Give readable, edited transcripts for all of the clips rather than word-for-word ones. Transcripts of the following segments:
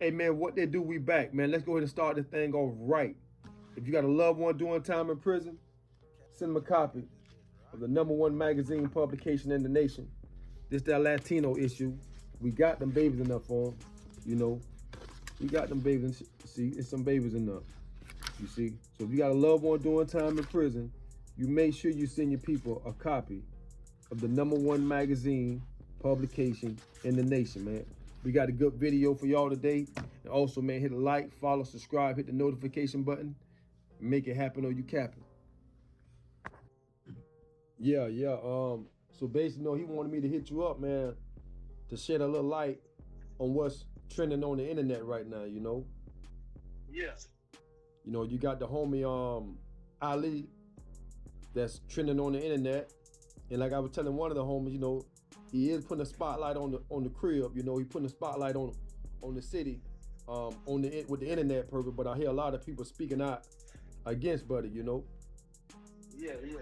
Hey man, what they do, we back, man. Let's go ahead and start this thing off right. If you got a loved one doing time in prison, send them a copy of the #1 magazine publication in the nation. This that Latino issue. We got them babies enough for them, you know. We got them babies. See, it's some babies enough. You see. So if you got a loved one doing time in prison, you make sure you send your people a copy of the #1 magazine publication in the nation, man. We got a good video for y'all today. And also, man, hit a like, follow, subscribe, hit the notification button. Make it happen or you capping. Yeah. So basically, no, he wanted me to hit you up, man, to shed a little light on what's trending on the internet right now, you know? Yes. You know, you got the homie Ali that's trending on the internet. And like I was telling one of the homies, you know, he is putting a spotlight on the crib, you know, he putting a spotlight on the city, with the internet purpose, but I hear a lot of people speaking out against Buddy, you know. Yeah, he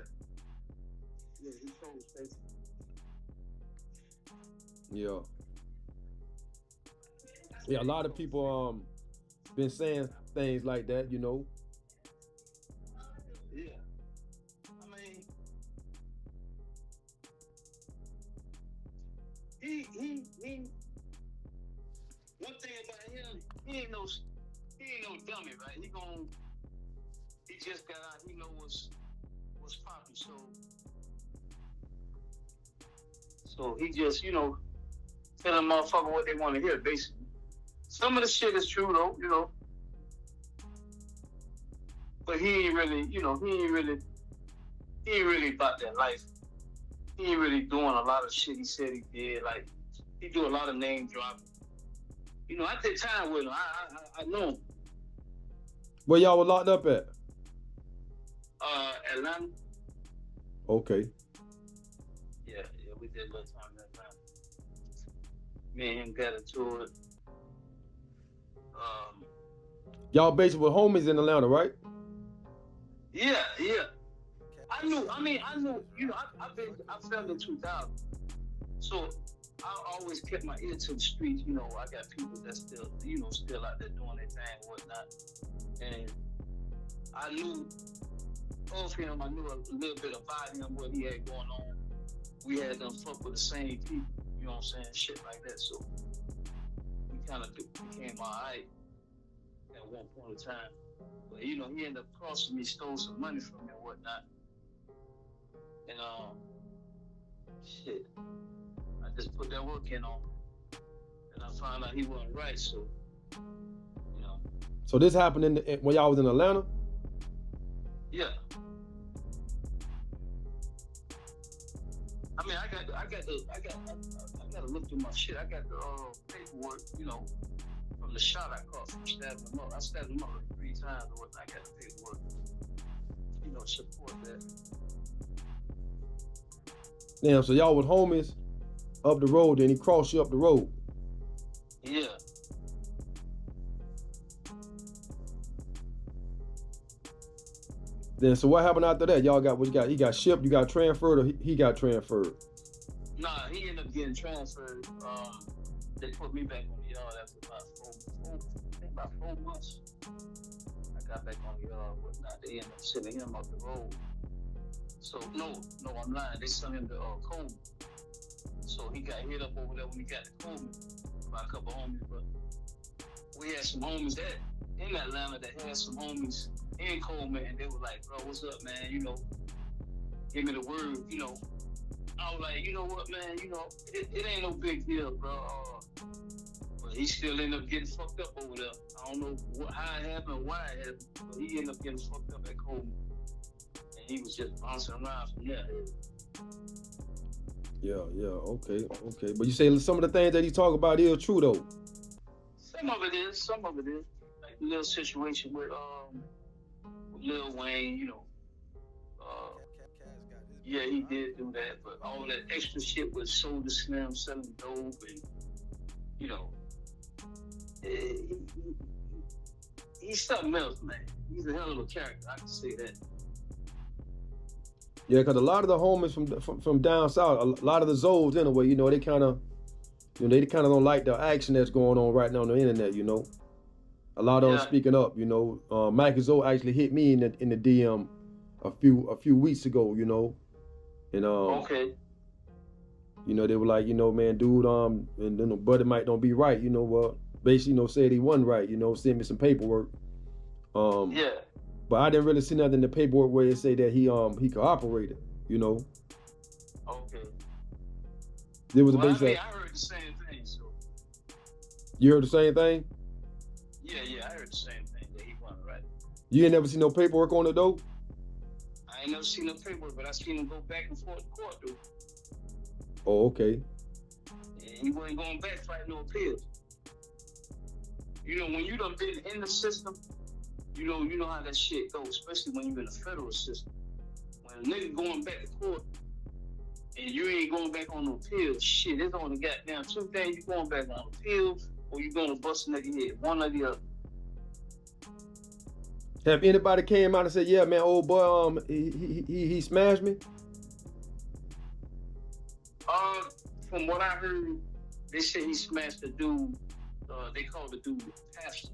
told us basically. Yeah, a lot of people been saying things like that, you know. Yeah. I mean, he one thing about him, he ain't no dummy, right? He just got out, he know what's popping, so he just, you know, telling motherfucker what they want to hear, basically. Some of the shit is true though, you know. But he ain't really about that life. He ain't really doing a lot of shit he said he did. Like, he do a lot of name dropping. You know, I did time with him. I know him. Where y'all were locked up at? Atlanta. Okay. Yeah, we did a little time in Atlanta. Me and him got into it. Y'all basically with homies in Atlanta, right? Yeah. I knew, you know, I fell in 2000. So I always kept my ear to the streets, you know. I got people that still out there doing their thing and whatnot. And I knew of him, I knew a little bit about him, what he had going on. We had done fuck with the same people, you know what I'm saying? Shit like that. So we kind of became alright at one point in time. But, you know, he ended up crossing me, stole some money from me and whatnot. And, shit, I just put that work in on him. And I found out he wasn't right, so, you know. So this happened when y'all was in Atlanta? Yeah. I mean, I gotta look through my shit. I got the paperwork, you know, from the shot I caught from stabbing him up. I stabbed him up like 3 times or whatnot. I got the paperwork, you know, support that. Damn, so y'all with homies up the road, then he crossed you up the road. Yeah. Then so what happened after that? Y'all got what you got? He got shipped, you got transferred, or he got transferred? Nah, he ended up getting transferred. They put me back on the yard after about 4 months. I got back on the yard, whatnot. They ended up sending him up the road. So no, I'm lying. They sent him to Coleman. So he got hit up over there when he got to Coleman by a couple homies. But we had some homies in Atlanta that had some homies in Coleman, and they were like, "Bro, what's up, man? You know, give me the word." You know, I was like, "You know what, man? You know, it ain't no big deal, bro." But he still ended up getting fucked up over there. I don't know how it happened, why it happened, but he ended up getting fucked up at Coleman. And he was just bouncing around from there. Yeah, okay. But you say some of the things that he talk about is true though. Some of it is. Like the little situation with Lil Wayne, you know. Yeah, he did do that, but all that extra shit with Soda Slim selling dope and, you know, he's something else, man. He's a hell of a character, I can say that. Yeah, because a lot of the homies from down south, a lot of the Zoes anyway, you know, they kind of You know, they kind of don't like the action that's going on right now on the internet. You know, a lot of them speaking up. You know, Ali Zoe actually hit me in the DM a few weeks ago. You know, and Okay. you know, they were like, you know, man, dude, and then the brother might don't be right. You know, basically, you know, said he wasn't right. You know, send me some paperwork. Yeah. But I didn't really see nothing in the paperwork where it say that he cooperated. You know. Okay. There was well, a basic. I heard the same thing. So. You heard the same thing? Yeah, I heard the same thing that he wasn't right. You ain't never seen no paperwork on it though? I ain't never seen no paperwork, but I seen him go back and forth to court, dude. Oh, okay. And he wasn't going back fighting no appeals. You know, when you done been in the system, you know how that shit goes, especially when you're in the federal system. When a nigga going back to court and you ain't going back on no appeals, shit, there's only goddamn two things you going back on: appeals or you going to bust a nigga head, one or the other. Have anybody came out and said, yeah, man, old boy, he smashed me? From what I heard, they said he smashed the dude. They called the dude pastor.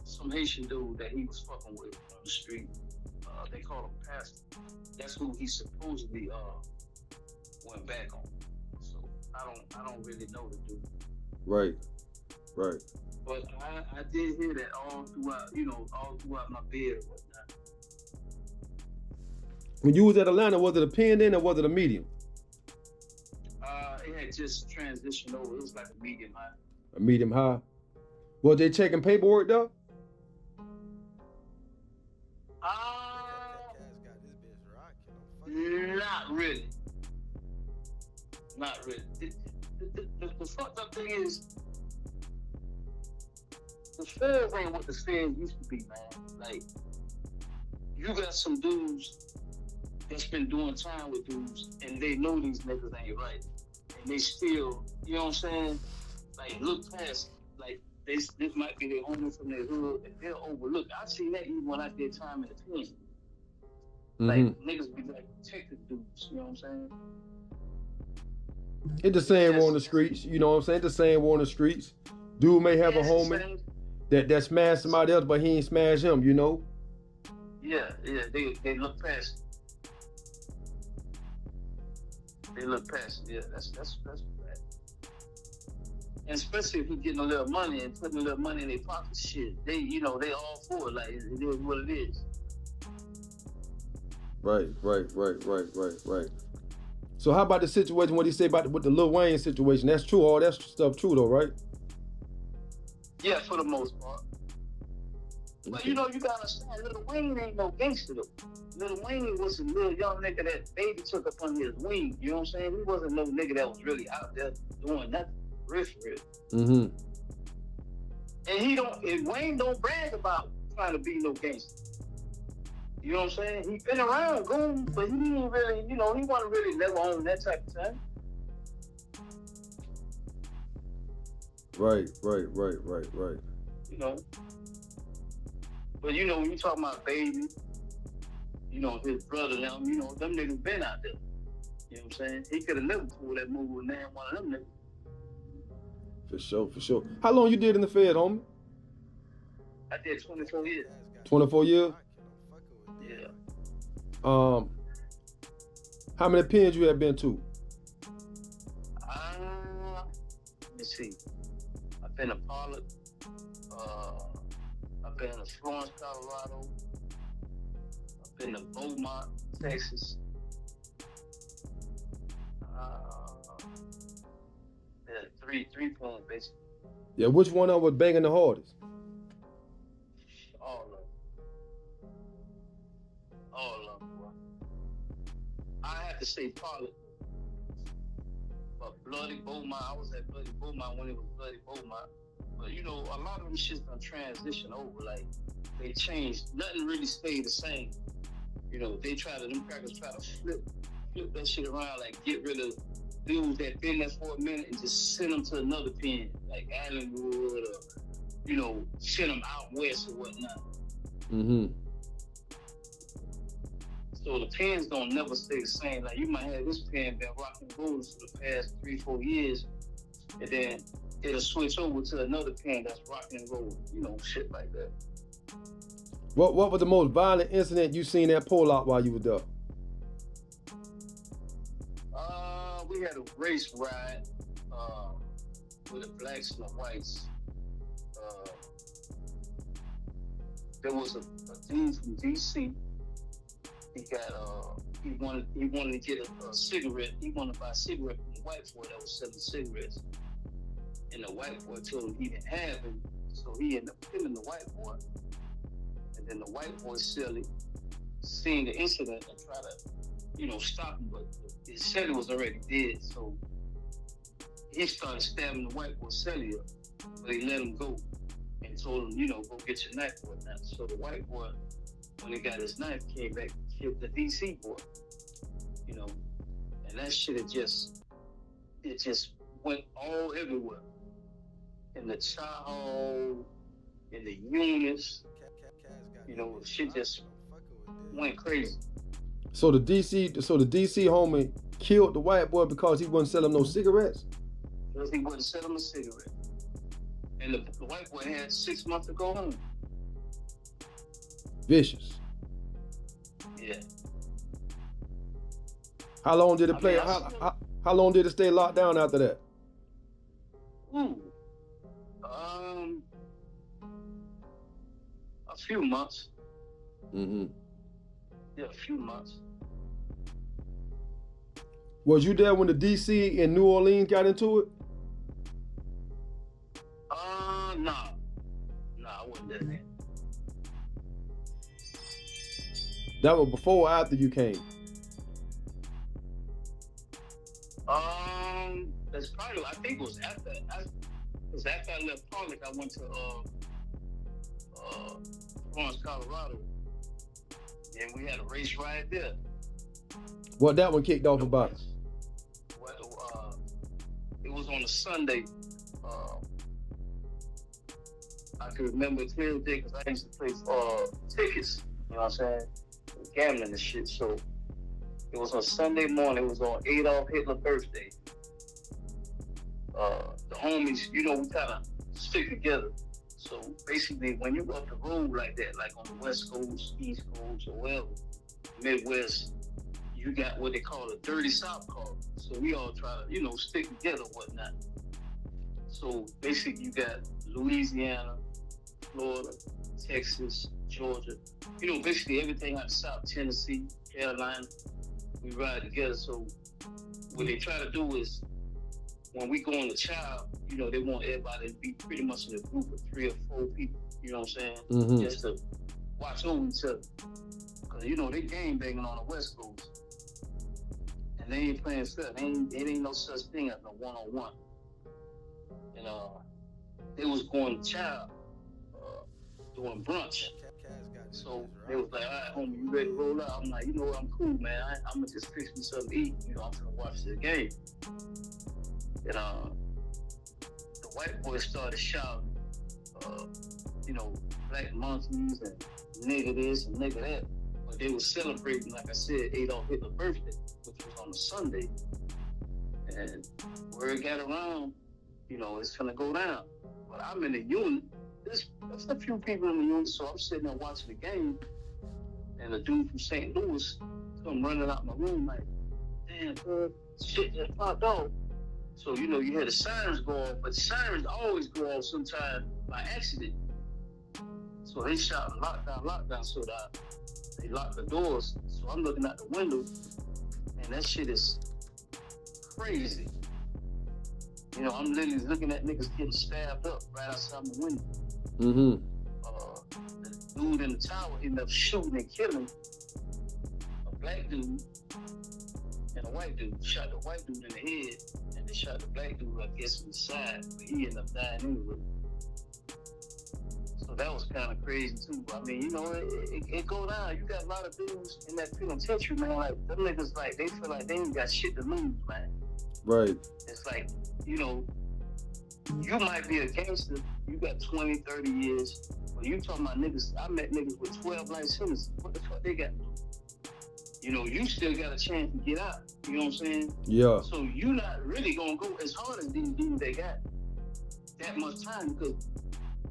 Some Haitian dude that he was fucking with on the street. They called him pastor. That's who he supposedly went back on. So I don't really know the dude. Right. But I did hear that all throughout my bed or whatnot. When you was at Atlanta, was it a pen then or was it a medium? It had just transitioned over. It was like a medium high. A medium high. Was they checking paperwork though? Not really. Not really. The fucked up thing is, the feds ain't what the feds used to be, man. Like, you got some dudes that's been doing time with dudes, and they know these niggas ain't right. And they still, you know what I'm saying? Like, look past, like, this might be their homie from their hood, and they'll overlook. I seen that even when I did time in the pen. Like, niggas be like protected dudes, you know what I'm saying? It's the same war on the streets, you know what I'm saying? It's the same war on the streets. Dude may have a homie that smashed somebody else, but he ain't smashed him, you know? Yeah, they look past it. They look past it, yeah, that's bad. And especially if he's getting a little money and putting a little money in their pocket, shit, they all for it, like, it is what it is. Right. So how about the situation, what he said with the Lil Wayne situation? That's true, all that stuff true though, right? Yeah, for the most part. But you gotta understand, Lil Wayne ain't no gangster though. Lil Wayne was a little young nigga that baby took up under his wing, you know what I'm saying? He wasn't no nigga that was really out there doing nothing, real. Mm-hmm. And Wayne don't brag about trying to be no gangster. You know what I'm saying? He been around, goon, but he didn't really, he wasn't really never on that type of time. Right. You know. But when you talk about Baby, his brother now, them niggas been out there. You know what I'm saying? He could have never pulled that move with one of them niggas. For sure. How long you did in the Fed, homie? I did 24 years. 24 years? Yeah. How many pens you have been to? Let me see. I've been to Pollock. I've been to Florence, Colorado. I've been to Beaumont, Texas. Three pens basically. Yeah, which one of them was banging the hardest? All of them, bro. I have to say Pollock. But Bloody Beaumont, I was at Bloody Beaumont when it was Bloody Beaumont. But a lot of them shits done transition over. Like, they changed. Nothing really stayed the same. Them crackers try to flip that shit around, like get rid of dudes that been there for a minute and just send them to another pen, like Allenwood, or, send them out west or whatnot. Mm-hmm. So the pens don't never stay the same. Like you might have this pen been rocking gold for the past 3-4 years, and then it'll switch over to another pen that's rocking and roll, shit like that. What was the most violent incident you seen at Pollock while you were there? We had a race ride with the blacks and the whites. There was a dude from DC. He wanted to get a cigarette. He wanted to buy a cigarette from the white boy that was selling cigarettes. And the white boy told him he didn't have him, so he ended up killing the white boy. And then the white boy seen the incident and tried to, stop him, but his celly was already dead, so he started stabbing the white boy celly up, but he let him go and told him, go get your knife or whatnot. So the white boy, when he got his knife, came back and killed the DC boy, and that shit just went all everywhere. In the child hall, in the units, shit just went crazy. So the DC homie killed the white boy because he wasn't selling no cigarettes? Because he wasn't selling a cigarette. And the white boy had 6 months to go home. Vicious. Yeah. How long did it play? How long did it stay locked down after that? A few months. Mm-hmm. Yeah, a few months. Was you there when the DC and New Orleans got into it? Nah, I wasn't there then. That was before or after you came? That's probably, I think it was after. Because after I left Pollock, I went to Florence, Colorado, and we had a race ride there. What that one kicked off about? It was on a Sunday. I can remember it clearly because I used to play tickets. You know what I'm saying? Gambling and shit. So it was on Sunday morning. It was on Adolf Hitler's birthday. The homies, we kind of stick together. So basically, when you go up the road like that, like on the West Coast, East Coast, or wherever, Midwest, you got what they call a dirty South car. So we all try to, stick together and whatnot. So basically, you got Louisiana, Florida, Texas, Georgia. Basically everything out South, Tennessee, Carolina, we ride together. So what they try to do is, when we go on the child, they want everybody to be pretty much in a group of 3 or 4 people, you know what I'm saying? Mm-hmm. Just to watch over each other. Because, they game banging on the West Coast. And they ain't playing fair. It ain't no such thing as no one-on-one. And they was going to child, doing brunch. So they was like, all right, homie, you ready to roll out? I'm like, I'm cool, man. I'm going to just fix me something to eat. I'm going to watch this game. And the white boys started shouting, black monkeys and nigga this and nigga that. But they were celebrating, like I said, Adolf Hitler's birthday, which was on a Sunday. And word got around, it's gonna go down. But I'm in the unit. There's a few people in the unit, so I'm sitting there watching the game. And a dude from St. Louis come running out my room like, damn, shit just popped off. So, you hear the sirens go off, but sirens always go off sometime by accident. So they shout lockdown, so that they lock the doors. So I'm looking out the window, and that shit is crazy. I'm literally looking at niggas getting stabbed up right outside my window. Mm-hmm. The dude in the tower ended up shooting and killing a black dude and a white dude. Shot the white dude in the head, and they shot the black dude, I guess, in the side, but he ended up dying anyway. So that was kind of crazy too. I mean, it go down. You got a lot of dudes in that penitentiary, man. Like them niggas, like they feel like they ain't got shit to lose, man. Right. It's like, you might be a gangster. You got 20, 30 years. But you talking about niggas? I met niggas with 12 life sentences. What the fuck they got to do? you know, you still got a chance to get out. You know what I'm saying? Yeah. So you're not really gonna go as hard as these dudes they got that much time because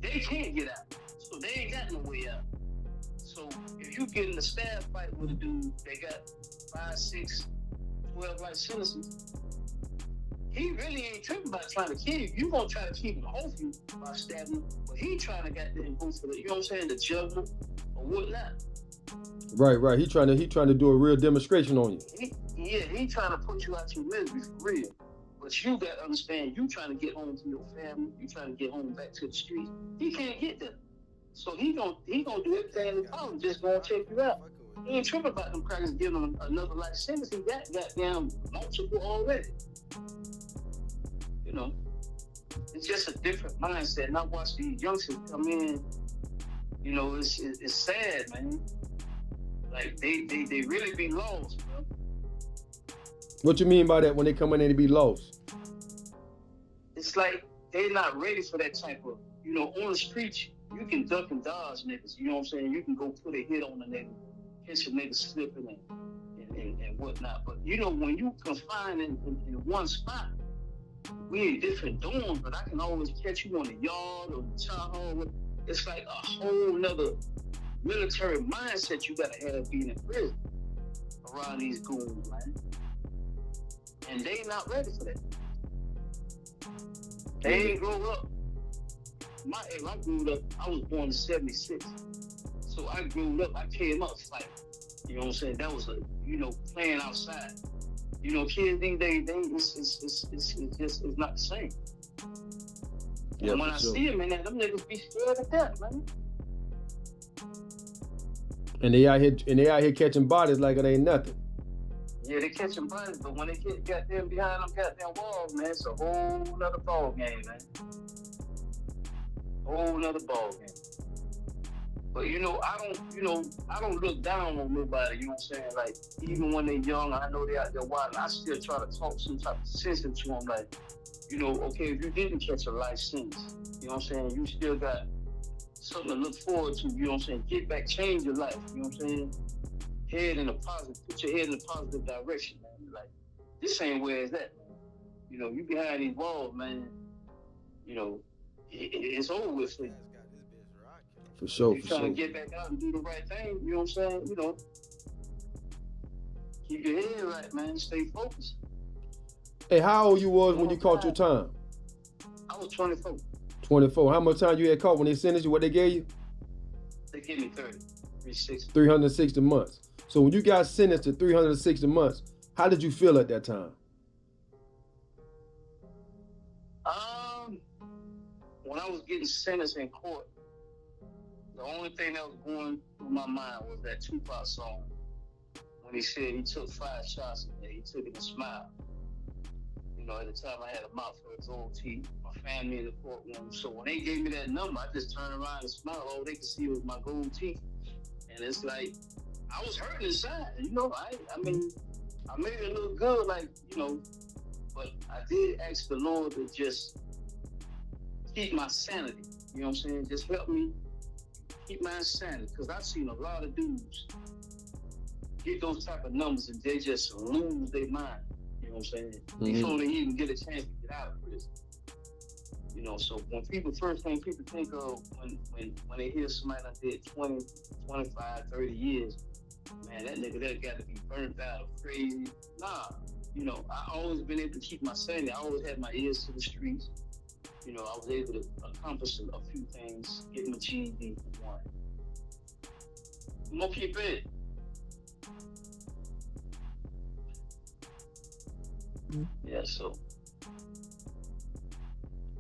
they can't get out. So they ain't got no way out. So if you get in a stab fight with a dude, they got 5, 6, 12 life sentences. He really ain't tripping about trying to kill you. You gonna try to keep him off you by stabbing him, but he trying to get them go for the, you know what I'm saying, the juggler or whatnot. Right. He trying to do a real demonstration on you. He trying to put you out your misery for real. But you got to understand, you trying to get home to your family, you trying to get home back to the streets. He can't get there. So he gonna do everything in his power, just gonna check you out. He ain't tripping about them crackers giving him another life sentence. He got goddamn multiple already. You know, it's just a different mindset. And I watch these youngsters come in. You know, it's sad, man. Like they really be lost, bro. What you mean by that when they come in and they be lost? It's like they not ready for that type of, you know, on the streets, you can duck and dodge niggas. You know what I'm saying? You can go put a hit on a nigga, catch a nigga slipping and whatnot. But, you know, when you confined in one spot, we in different dorms, but I can always catch you on the yard or the town hall. It's like a whole nother military mindset you gotta have being in prison around these goons, man. And they not ready for that. They ain't grow up. I grew up, I was born in 76. So I grew up, I came up fighting. You know what I'm saying? That was playing outside. You know, kids these days, it's not the same. And when I see them in that, them niggas be scared to death, man. And they out here catching bodies like it ain't nothing. Yeah, they catching bodies, but when they get goddamn behind them goddamn walls, man, it's a whole nother ball game, man. Whole nother ball game. But I don't look down on nobody, you know what I'm saying? Like, even when they're young, I know they out there wild, I still try to talk some type of sense into them, like, you know, okay, if you didn't catch a life sentence, you know what I'm saying, you still got something to look forward to, you know what I'm saying? Get back, change your life, you know what I'm saying? Put your head in a positive direction, man. Like, this ain't where it's at, man. You know, you behind these walls, man, you know, it's over with for you. For sure, you trying to get back out and do the right thing, you know what I'm saying? You know, keep your head right, man. Stay focused. Hey, how old you was when you caught your time? I was 24. 24. How much time you had caught when they sentenced you? What they gave you? They gave me 30. 360. 360 months. So when you got sentenced to 360 months, how did you feel at that time? When I was getting sentenced in court, the only thing that was going through my mind was that Tupac song. When he said he took 5 shots and he took it and smiled. You know, at the time I had a mouth for his old teeth, my family in the courtroom. So when they gave me that number, I just turned around and smiled. All they could see was my gold teeth. And it's like, I was hurting inside. You know, I mean, I made it look good, like, you know, but I did ask the Lord to just keep my sanity. You know what I'm saying? Just help me keep my sanity. Because I've seen a lot of dudes get those type of numbers and they just lose their mind. You know what I'm saying? Before they even get a chance to get out of prison. You know, so first thing people think of when they hear somebody that did 20, 25, 30 years, man, that nigga that got to be burnt out, crazy. Nah, you know, I always been able to keep my sanity. I always had my ears to the streets. You know, I was able to accomplish a few things, get my GED for one. I'm gonna keep it. Yeah, so.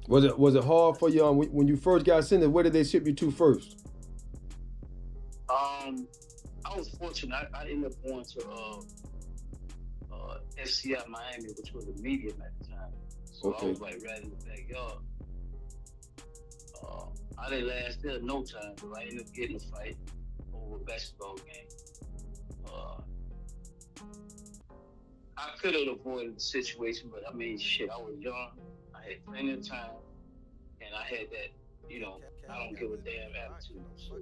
Was it hard for you when you first got sentenced? Where did they ship you to first? I was fortunate. I ended up going to FCI Miami, which was a medium at the time. So okay. I was like right in the backyard. I didn't last there no time, but I ended up getting a fight over a basketball game. I could have avoided the situation, but I mean, shit, I was young. I had plenty of time, and I had that, you know, I don't give a damn attitude. So,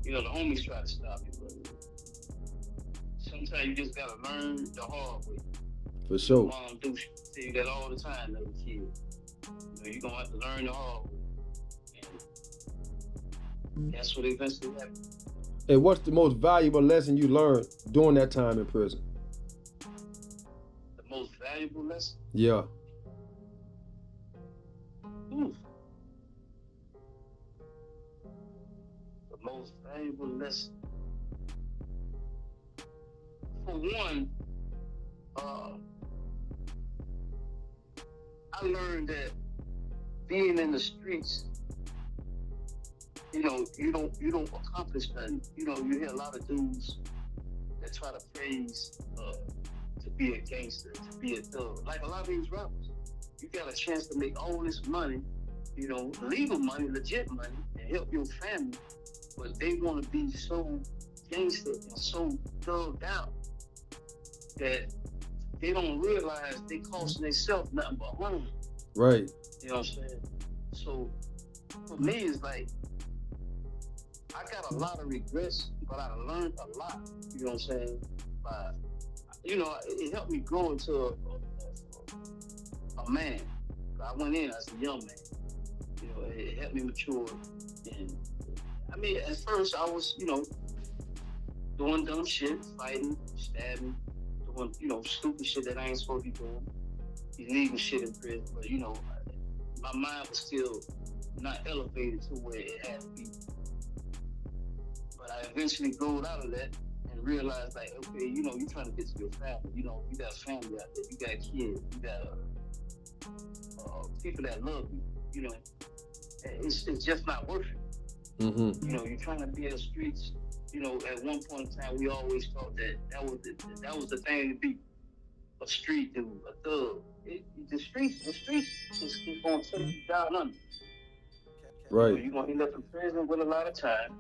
you know, the homies tried to stop me, but sometimes you just gotta learn the hard way. For sure. Mom do tell you that all the time, little kid. You know, you're gonna have to learn the hard way. And that's what eventually happened. And what's the most valuable lesson you learned during that time in prison? The most valuable lesson? Yeah. Ooh. The most valuable lesson. For one, I learned that being in the streets, you don't accomplish nothing. You know, you hear a lot of dudes that try to praise to be a gangster, to be a thug. Like a lot of these rappers, you got a chance to make all this money, you know, legal money, legit money, and help your family, but they want to be so gangster and so thugged out that they don't realize they costing themselves nothing but harm. Right. You know what I'm saying? So for me, it's like I got a lot of regrets, but I learned a lot. You know what I'm saying? But you know, it helped me grow into a man. I went in as a young man. You know, it helped me mature. And I mean, at first I was, you know, doing dumb shit, fighting, stabbing, doing, you know, stupid shit that I ain't supposed to be doing, illegal shit in prison. But you know, my mind was still not elevated to where it had to be. But I eventually growed out of that and realized, like, okay, you know, you're trying to get to your family. You know, you got a family out there, you got kids, you got people that love you. You know, it's just not worth it. Mm-hmm. You know, you're trying to be in the streets. You know, at one point in time, we always thought that was the thing to be a street dude, a thug. The streets just gonna take you down under. Right. You know, you're gonna end up in prison with a lot of time,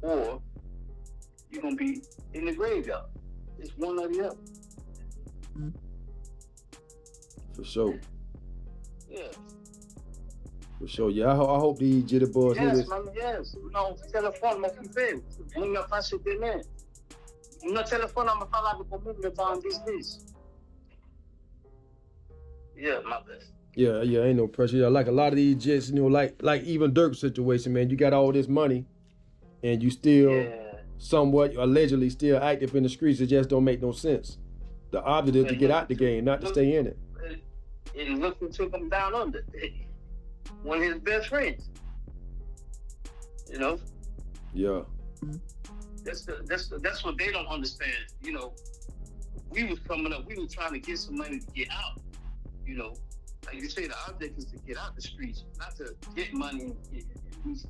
or you're gonna be in the graveyard. It's one or the other. For sure. Yeah. For sure. Yeah, I hope these jitterbugs hear Yes, this. man, yes. Não, telefone, meu filho. Não me faça entender. No telefone, I'm falando comigo about this. Yeah, my best. Yeah, ain't no pressure. Yeah, like a lot of these jits, you know, like even Dirk's situation, man. You got all this money, and you still somewhat allegedly still active in the streets. It just don't make no sense. The object is to get out the game, not to stay in it. And look who took him down under. One of his best friends. You know? Yeah. That's what they don't understand. You know, we was coming up, we were trying to get some money to get out. You know, like you say, the object is to get out the streets, not to get money in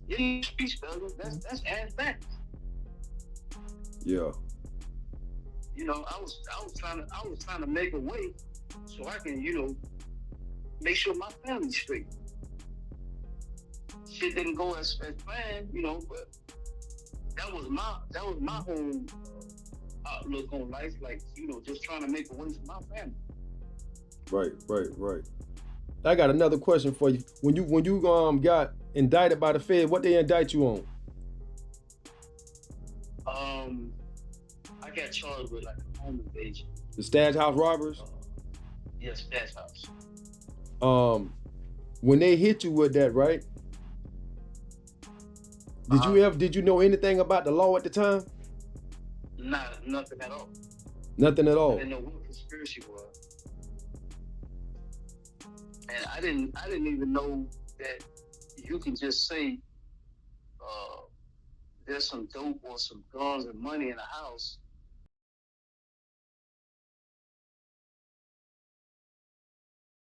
the streets, brother. That's ass back. Yeah. You know, I was trying to make a way so I can, you know, make sure my family's straight. Shit didn't go as planned, you know, but that was my whole outlook on life, like, you know, just trying to make a way for my family. Right. I got another question for you. When you got indicted by the Fed, what they indict you on? I got charged with like a home invasion. The Stash House robbers? Yes, Stash House. When they hit you with that, right? Did you know anything about the law at the time? Nothing at all. Nothing at all. I didn't know what conspiracy was. And I didn't even know that you can just say there's some dope or some guns and money in the house,